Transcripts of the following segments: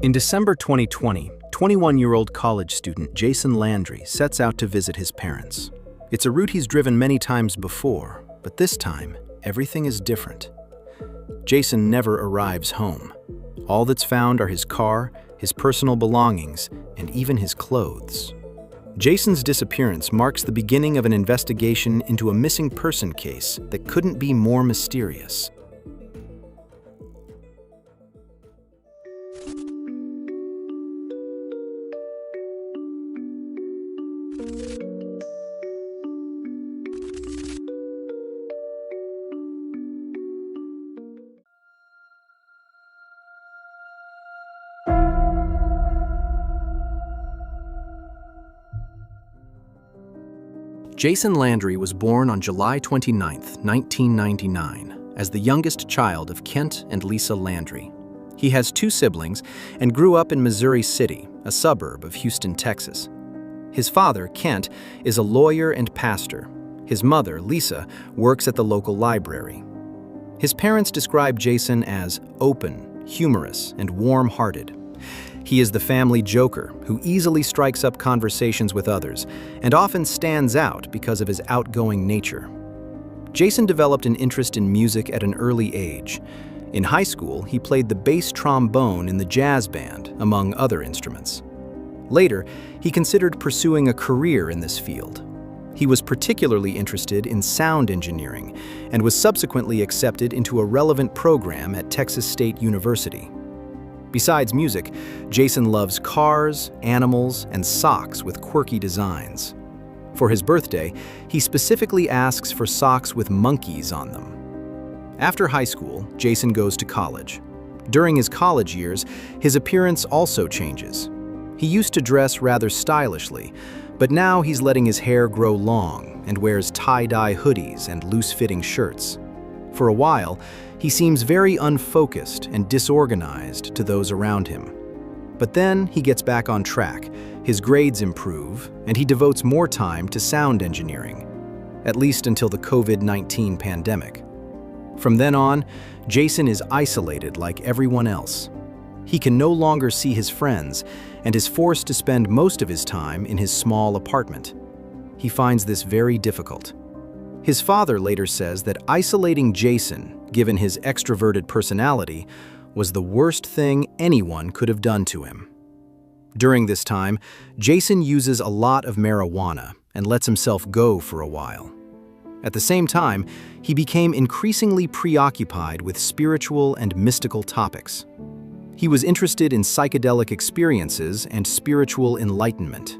In December 2020, 21-year-old college student Jason Landry sets out to visit his parents. It's a route he's driven many times before, but this time, everything is different. Jason never arrives home. All that's found are his car, his personal belongings, and even his clothes. Jason's disappearance marks the beginning of an investigation into a missing person case that couldn't be more mysterious. Jason Landry was born on July 29, 1999, as the youngest child of Kent and Lisa Landry. He has two siblings and grew up in Missouri City, a suburb of Houston, Texas. His father, Kent, is a lawyer and pastor. His mother, Lisa, works at the local library. His parents describe Jason as open, humorous, and warm-hearted. He is the family joker who easily strikes up conversations with others and often stands out because of his outgoing nature. Jason developed an interest in music at an early age. In high school, he played the bass trombone in the jazz band, among other instruments. Later, he considered pursuing a career in this field. He was particularly interested in sound engineering and was subsequently accepted into a relevant program at Texas State University. Besides music, Jason loves cars, animals, and socks with quirky designs. For his birthday, he specifically asks for socks with monkeys on them. After high school, Jason goes to college. During his college years, his appearance also changes. He used to dress rather stylishly, but now he's letting his hair grow long and wears tie-dye hoodies and loose-fitting shirts. For a while, he seems very unfocused and disorganized to those around him. But then he gets back on track, his grades improve, and he devotes more time to sound engineering, at least until the COVID-19 pandemic. From then on, Jason is isolated like everyone else. He can no longer see his friends and is forced to spend most of his time in his small apartment. He finds this very difficult. His father later says that isolating Jason, given his extroverted personality, was the worst thing anyone could have done to him. During this time, Jason uses a lot of marijuana and lets himself go for a while. At the same time, he became increasingly preoccupied with spiritual and mystical topics. He was interested in psychedelic experiences and spiritual enlightenment.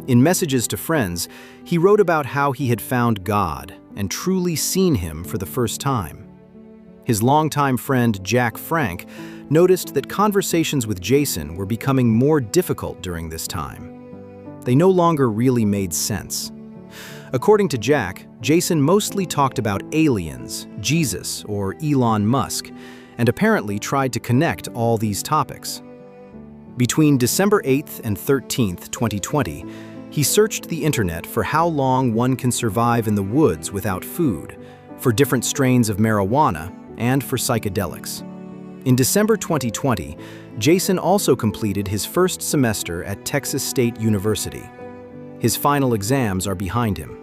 In messages to friends, he wrote about how he had found God and truly seen him for the first time. His longtime friend Jack Frank noticed that conversations with Jason were becoming more difficult during this time. They no longer really made sense. According to Jack, Jason mostly talked about aliens, Jesus, or Elon Musk, and apparently tried to connect all these topics. Between December 8th and 13th, 2020, he searched the internet for how long one can survive in the woods without food, for different strains of marijuana, and for psychedelics. In December 2020, Jason also completed his first semester at Texas State University. His final exams are behind him.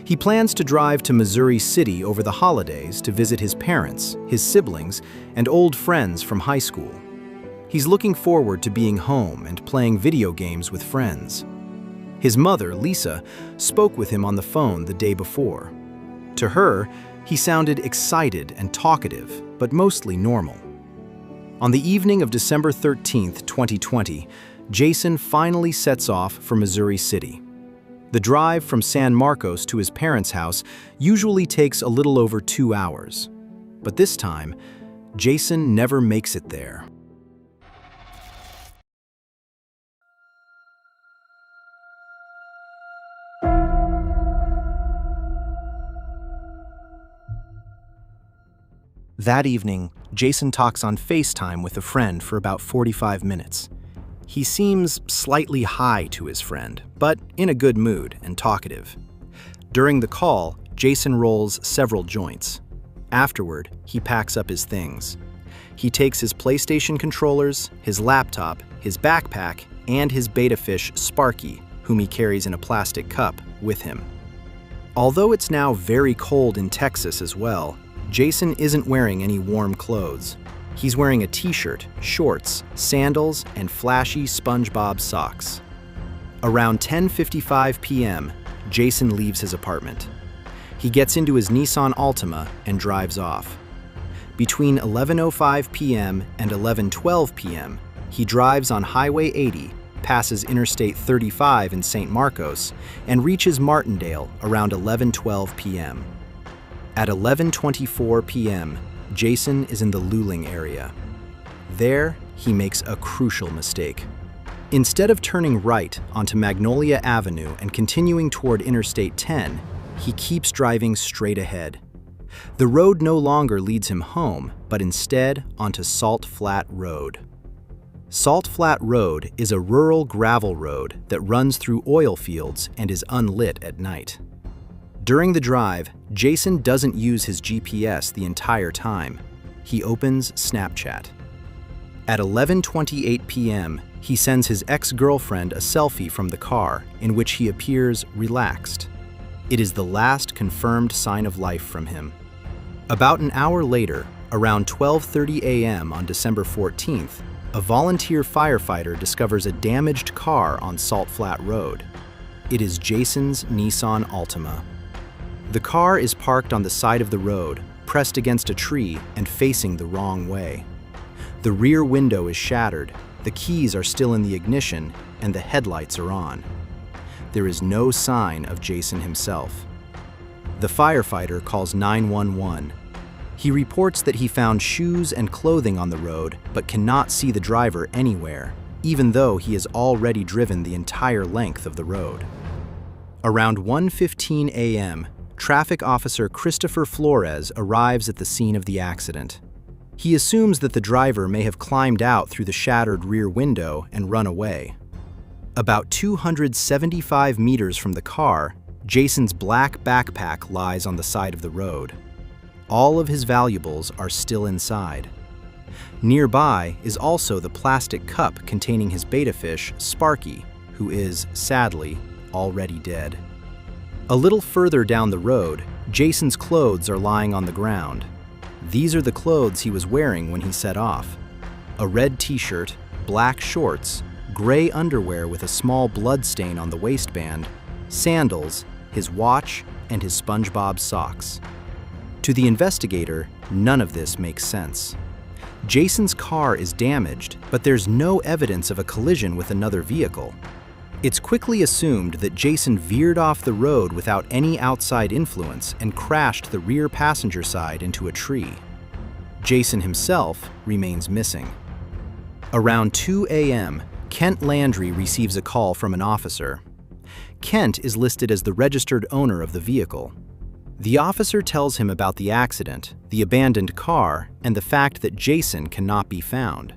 He plans to drive to Missouri City over the holidays to visit his parents, his siblings, and old friends from high school. He's looking forward to being home and playing video games with friends. His mother, Lisa, spoke with him on the phone the day before. To her, he sounded excited and talkative, but mostly normal. On the evening of December 13, 2020, Jason finally sets off for Missouri City. The drive from San Marcos to his parents' house usually takes a little over 2 hours. But this time, Jason never makes it there. That evening, Jason talks on FaceTime with a friend for about 45 minutes. He seems slightly high to his friend, but in a good mood and talkative. During the call, Jason rolls several joints. Afterward, he packs up his things. He takes his PlayStation controllers, his laptop, his backpack, and his betta fish, Sparky, whom he carries in a plastic cup, with him. Although it's now very cold in Texas as well, Jason isn't wearing any warm clothes. He's wearing a t-shirt, shorts, sandals, and flashy SpongeBob socks. Around 10:55 p.m., Jason leaves his apartment. He gets into his Nissan Altima and drives off. Between 11:05 p.m. and 11:12 p.m., he drives on Highway 80, passes Interstate 35 in St. Marcos, and reaches Martindale around 11:12 p.m. At 11:24 p.m., Jason is in the Luling area. There, he makes a crucial mistake. Instead of turning right onto Magnolia Avenue and continuing toward Interstate 10, he keeps driving straight ahead. The road no longer leads him home, but instead onto Salt Flat Road. Salt Flat Road is a rural gravel road that runs through oil fields and is unlit at night. During the drive, Jason doesn't use his GPS the entire time. He opens Snapchat. At 11:28 p.m., he sends his ex-girlfriend a selfie from the car in which he appears relaxed. It is the last confirmed sign of life from him. About an hour later, around 12:30 a.m. on December 14th, a volunteer firefighter discovers a damaged car on Salt Flat Road. It is Jason's Nissan Altima. The car is parked on the side of the road, pressed against a tree and facing the wrong way. The rear window is shattered, the keys are still in the ignition, and the headlights are on. There is no sign of Jason himself. The firefighter calls 911. He reports that he found shoes and clothing on the road, but cannot see the driver anywhere, even though he has already driven the entire length of the road. Around 1:15 a.m., traffic officer Christopher Flores arrives at the scene of the accident. He assumes that the driver may have climbed out through the shattered rear window and run away. About 275 meters from the car, Jason's black backpack lies on the side of the road. All of his valuables are still inside. Nearby is also the plastic cup containing his betta fish, Sparky, who is, sadly, already dead. A little further down the road, Jason's clothes are lying on the ground. These are the clothes he was wearing when he set off: a red t-shirt, black shorts, gray underwear with a small blood stain on the waistband, sandals, his watch, and his SpongeBob socks. To the investigator, none of this makes sense. Jason's car is damaged, but there's no evidence of a collision with another vehicle. It's quickly assumed that Jason veered off the road without any outside influence and crashed the rear passenger side into a tree. Jason himself remains missing. Around 2 a.m., Kent Landry receives a call from an officer. Kent is listed as the registered owner of the vehicle. The officer tells him about the accident, the abandoned car, and the fact that Jason cannot be found.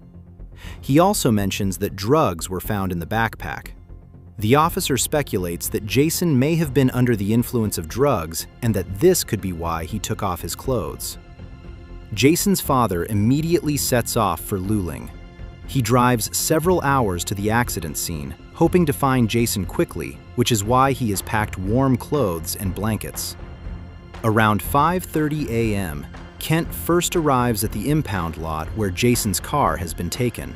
He also mentions that drugs were found in the backpack. The officer speculates that Jason may have been under the influence of drugs and that this could be why he took off his clothes. Jason's father immediately sets off for Luling. He drives several hours to the accident scene, hoping to find Jason quickly, which is why he has packed warm clothes and blankets. Around 5:30 a.m., Kent first arrives at the impound lot where Jason's car has been taken.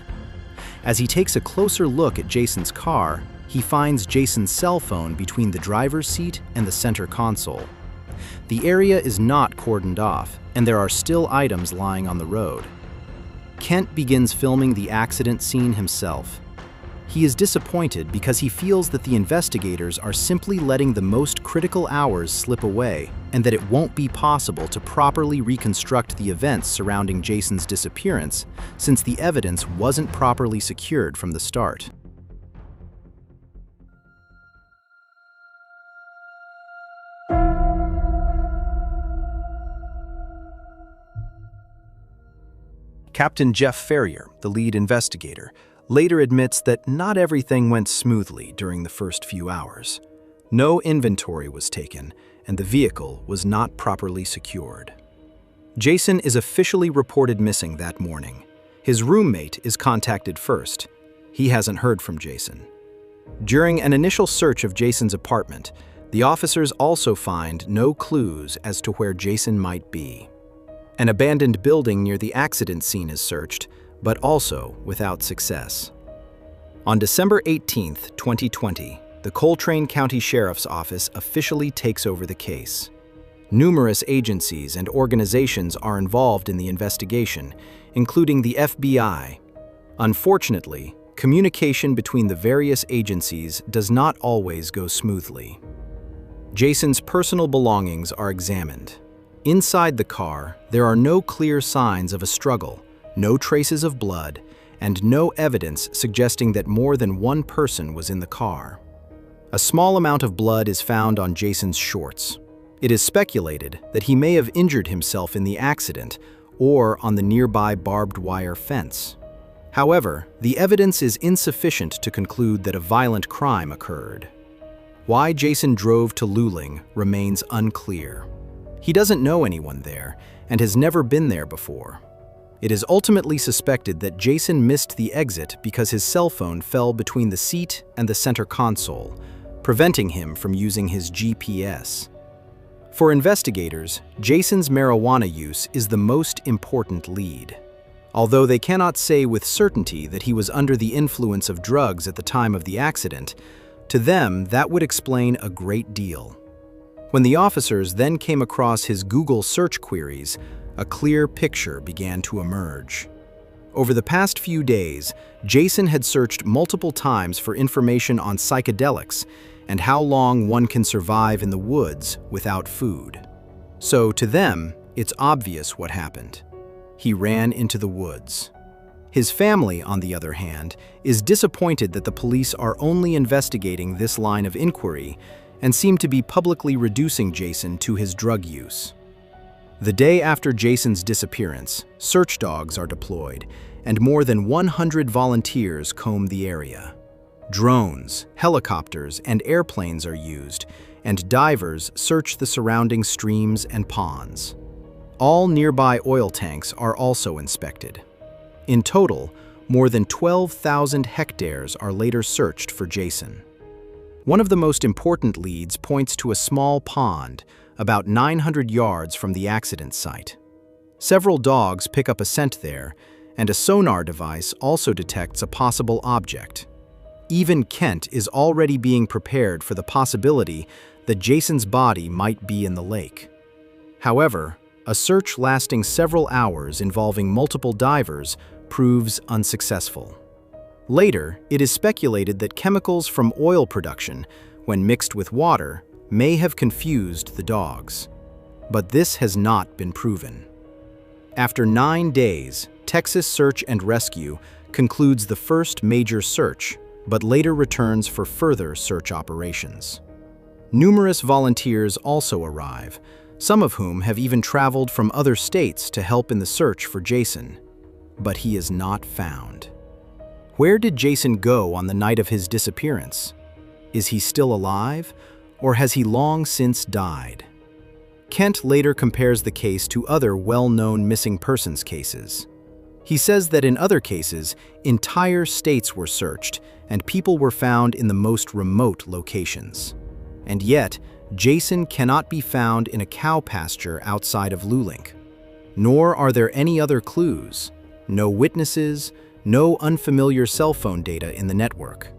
As he takes a closer look at Jason's car, he finds Jason's cell phone between the driver's seat and the center console. The area is not cordoned off, and there are still items lying on the road. Kent begins filming the accident scene himself. He is disappointed because he feels that the investigators are simply letting the most critical hours slip away, and that it won't be possible to properly reconstruct the events surrounding Jason's disappearance, since the evidence wasn't properly secured from the start. Captain Jeff Ferrier, the lead investigator, later admits that not everything went smoothly during the first few hours. No inventory was taken, and the vehicle was not properly secured. Jason is officially reported missing that morning. His roommate is contacted first. He hasn't heard from Jason. During an initial search of Jason's apartment, the officers also find no clues as to where Jason might be. An abandoned building near the accident scene is searched, but also without success. On December 18, 2020, the Coltrane County Sheriff's Office officially takes over the case. Numerous agencies and organizations are involved in the investigation, including the FBI. Unfortunately, communication between the various agencies does not always go smoothly. Jason's personal belongings are examined. Inside the car, there are no clear signs of a struggle, no traces of blood, and no evidence suggesting that more than one person was in the car. A small amount of blood is found on Jason's shorts. It is speculated that he may have injured himself in the accident or on the nearby barbed wire fence. However, the evidence is insufficient to conclude that a violent crime occurred. Why Jason drove to Luling remains unclear. He doesn't know anyone there and has never been there before. It is ultimately suspected that Jason missed the exit because his cell phone fell between the seat and the center console, preventing him from using his GPS. For investigators, Jason's marijuana use is the most important lead. Although they cannot say with certainty that he was under the influence of drugs at the time of the accident, to them that would explain a great deal. When the officers then came across his Google search queries, a clear picture began to emerge. Over the past few days, Jason had searched multiple times for information on psychedelics and how long one can survive in the woods without food. So to them, it's obvious what happened. He ran into the woods. His family, on the other hand, is disappointed that the police are only investigating this line of inquiry and seem to be publicly reducing Jason to his drug use. The day after Jason's disappearance, search dogs are deployed, and more than 100 volunteers comb the area. Drones, helicopters, and airplanes are used, and divers search the surrounding streams and ponds. All nearby oil tanks are also inspected. In total, more than 12,000 hectares are later searched for Jason. One of the most important leads points to a small pond, about 900 yards from the accident site. Several dogs pick up a scent there, and a sonar device also detects a possible object. Even Kent is already being prepared for the possibility that Jason's body might be in the lake. However, a search lasting several hours involving multiple divers proves unsuccessful. Later, it is speculated that chemicals from oil production, when mixed with water, may have confused the dogs. But this has not been proven. After 9 days, Texas Search and Rescue concludes the first major search, but later returns for further search operations. Numerous volunteers also arrive, some of whom have even traveled from other states to help in the search for Jason. But he is not found. Where did Jason go on the night of his disappearance? Is he still alive, or has he long since died? Kent later compares the case to other well-known missing persons cases. He says that in other cases, entire states were searched and people were found in the most remote locations. And yet, Jason cannot be found in a cow pasture outside of Luling. Nor are there any other clues. No witnesses, no unfamiliar cell phone data in the network.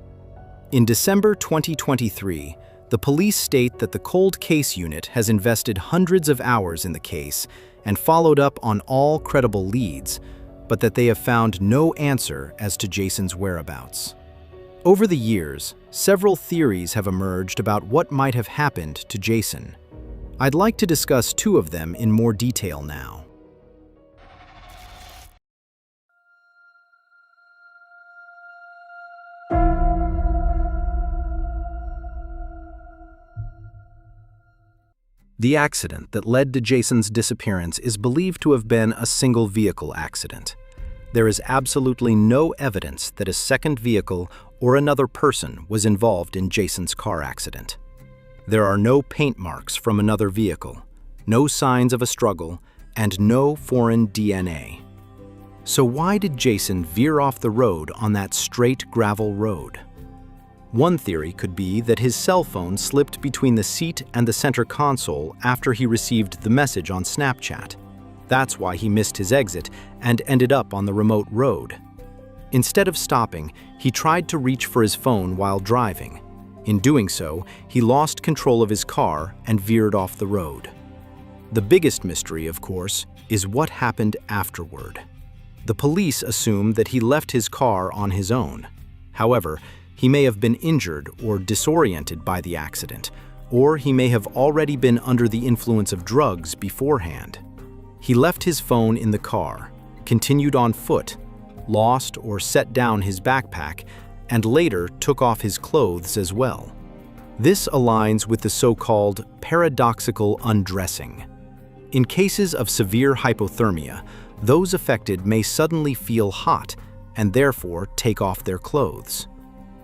In December 2023, the police state that the Cold Case Unit has invested hundreds of hours in the case and followed up on all credible leads, but that they have found no answer as to Jason's whereabouts. Over the years, several theories have emerged about what might have happened to Jason. I'd like to discuss 2 of them in more detail now. The accident that led to Jason's disappearance is believed to have been a single vehicle accident. There is absolutely no evidence that a second vehicle or another person was involved in Jason's car accident. There are no paint marks from another vehicle, no signs of a struggle, and no foreign DNA. So why did Jason veer off the road on that straight gravel road? One theory could be that his cell phone slipped between the seat and the center console after he received the message on Snapchat. That's why he missed his exit and ended up on the remote road. Instead of stopping, he tried to reach for his phone while driving. In doing so, he lost control of his car and veered off the road. The biggest mystery, of course, is what happened afterward. The police assume that he left his car on his own. However, he may have been injured or disoriented by the accident, or he may have already been under the influence of drugs beforehand. He left his phone in the car, continued on foot, lost or set down his backpack, and later took off his clothes as well. This aligns with the so-called paradoxical undressing. In cases of severe hypothermia, those affected may suddenly feel hot and therefore take off their clothes.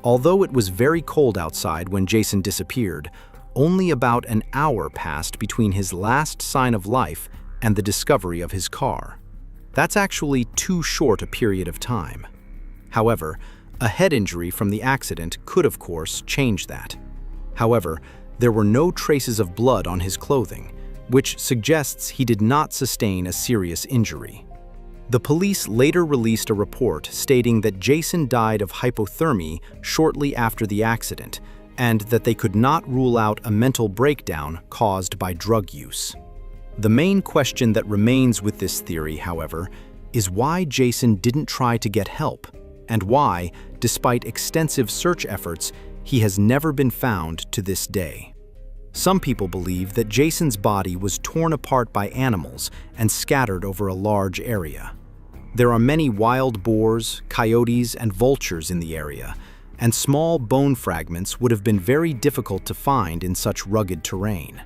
Although it was very cold outside when Jason disappeared, only about an hour passed between his last sign of life and the discovery of his car. That's actually too short a period of time. However, a head injury from the accident could, of course, change that. However, there were no traces of blood on his clothing, which suggests he did not sustain a serious injury. The police later released a report stating that Jason died of hypothermia shortly after the accident, and that they could not rule out a mental breakdown caused by drug use. The main question that remains with this theory, however, is why Jason didn't try to get help, and why, despite extensive search efforts, he has never been found to this day. Some people believe that Jason's body was torn apart by animals and scattered over a large area. There are many wild boars, coyotes, and vultures in the area, and small bone fragments would have been very difficult to find in such rugged terrain.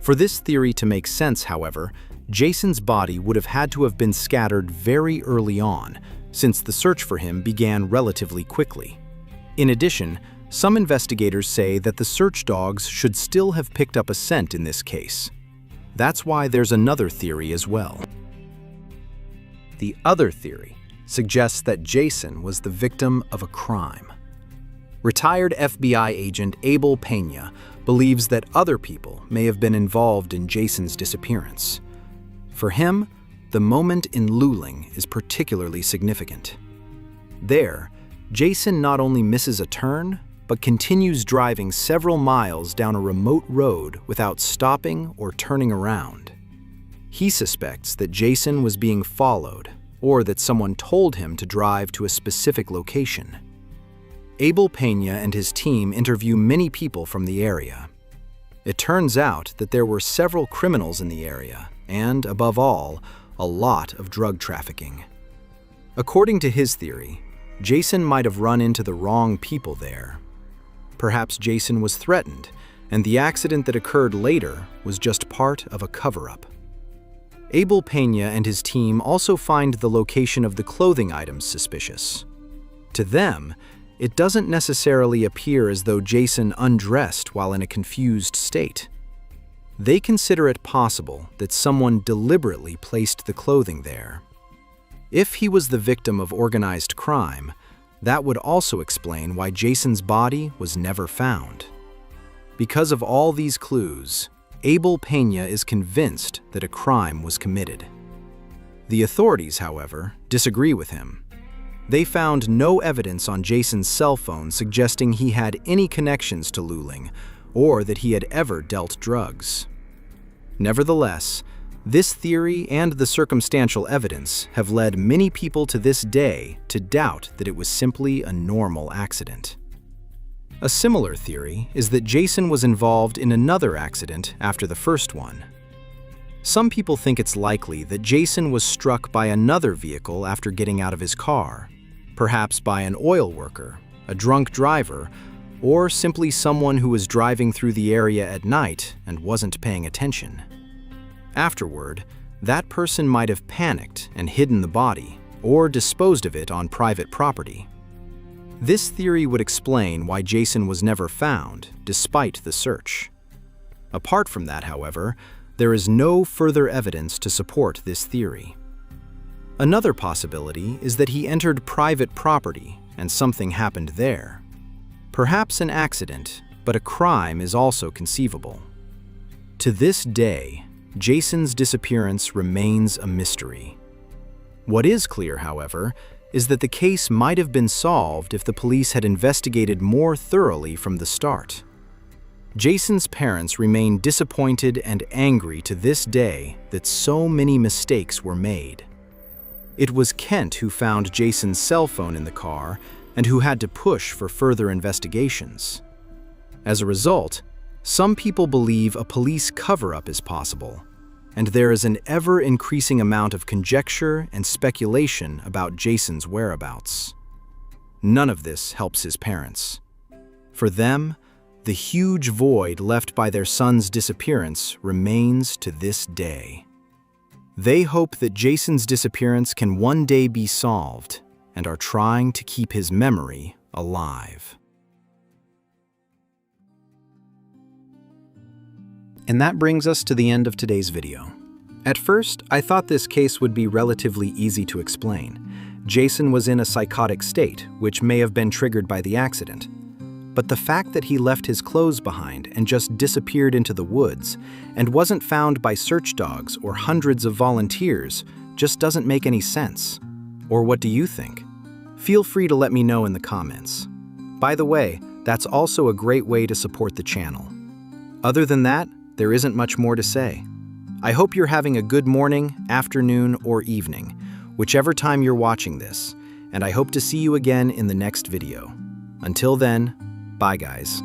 For this theory to make sense, however, Jason's body would have had to have been scattered very early on, since the search for him began relatively quickly. In addition, some investigators say that the search dogs should still have picked up a scent in this case. That's why there's another theory as well. The other theory suggests that Jason was the victim of a crime. Retired FBI agent Abel Pena believes that other people may have been involved in Jason's disappearance. For him, the moment in Luling is particularly significant. There, Jason not only misses a turn, but continues driving several miles down a remote road without stopping or turning around. He suspects that Jason was being followed, or that someone told him to drive to a specific location. Abel Pena and his team interview many people from the area. It turns out that there were several criminals in the area, and, above all, a lot of drug trafficking. According to his theory, Jason might have run into the wrong people there. Perhaps Jason was threatened, and the accident that occurred later was just part of a cover-up. Abel Pena and his team also find the location of the clothing items suspicious. To them, it doesn't necessarily appear as though Jason undressed while in a confused state. They consider it possible that someone deliberately placed the clothing there. If he was the victim of organized crime, that would also explain why Jason's body was never found. Because of all these clues, Abel Pena is convinced that a crime was committed. The authorities, however, disagree with him. They found no evidence on Jason's cell phone suggesting he had any connections to Luling or that he had ever dealt drugs. Nevertheless, this theory and the circumstantial evidence have led many people to this day to doubt that it was simply a normal accident. A similar theory is that Jason was involved in another accident after the first one. Some people think it's likely that Jason was struck by another vehicle after getting out of his car, perhaps by an oil worker, a drunk driver, or simply someone who was driving through the area at night and wasn't paying attention. Afterward, that person might have panicked and hidden the body, or disposed of it on private property. This theory would explain why Jason was never found, despite the search. Apart from that, however, there is no further evidence to support this theory. Another possibility is that he entered private property and something happened there. Perhaps an accident, but a crime is also conceivable. To this day, Jason's disappearance remains a mystery. What is clear, however, is that the case might have been solved if the police had investigated more thoroughly from the start. Jason's parents remain disappointed and angry to this day that so many mistakes were made. It was Kent who found Jason's cell phone in the car and who had to push for further investigations. As a result, some people believe a police cover-up is possible, and there is an ever-increasing amount of conjecture and speculation about Jason's whereabouts. None of this helps his parents. For them, the huge void left by their son's disappearance remains to this day. They hope that Jason's disappearance can one day be solved and are trying to keep his memory alive. And that brings us to the end of today's video. At first, I thought this case would be relatively easy to explain. Jason was in a psychotic state, which may have been triggered by the accident. But the fact that he left his clothes behind and just disappeared into the woods and wasn't found by search dogs or hundreds of volunteers just doesn't make any sense. Or what do you think? Feel free to let me know in the comments. By the way, that's also a great way to support the channel. Other than that, there isn't much more to say. I hope you're having a good morning, afternoon, or evening, whichever time you're watching this, and I hope to see you again in the next video. Until then, bye guys.